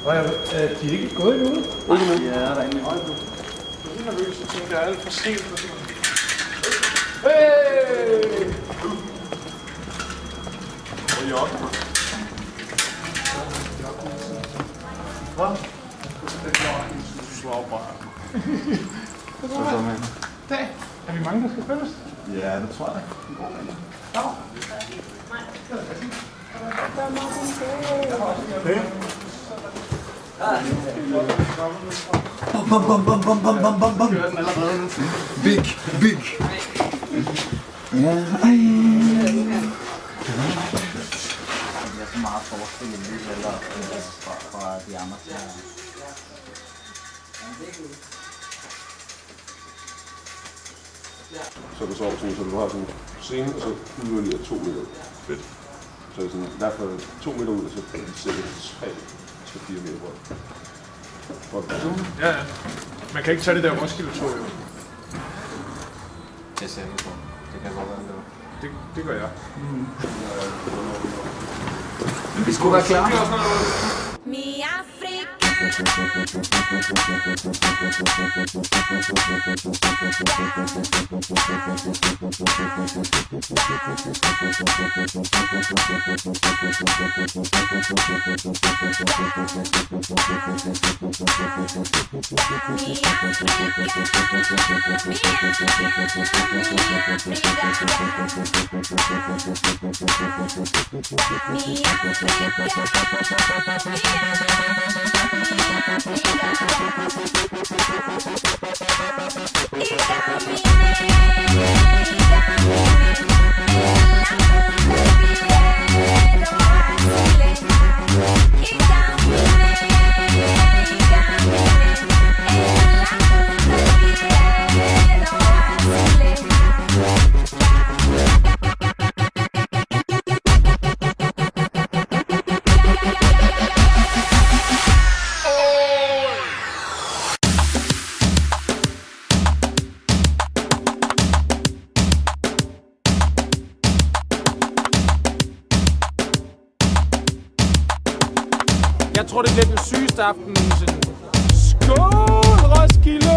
Og de er ikke gået endnu? Ikke nu. Ja, der er ingen øjeblik. Jeg er lidt nervøs, jeg tænker, jeg er alt for sent. Hey! Hvor er I oppe? Hvad? Du slår bare. Dag. Er vi mange, der skal følges? Ja, det tror jeg. Ja. Okay. Bum. Big. Ja, ej. Jeg er så meget forskel end det heller fra de andre. Så du sover sådan, så du har sådan en scene, og så yderligere 2 meter. Fedt. Så sådan, derfor 2 meter ud, og så sætter 3-4 meter bort. Ja. Man kan ikke tage det der Roskilde-tog, jo. Det ser jeg på. Det kan godt være, Det gør jeg. Vi skulle være klar. Mi Africa. Jeg tror, det bliver den sygeste aften nogensinde. Skål, Roskilde!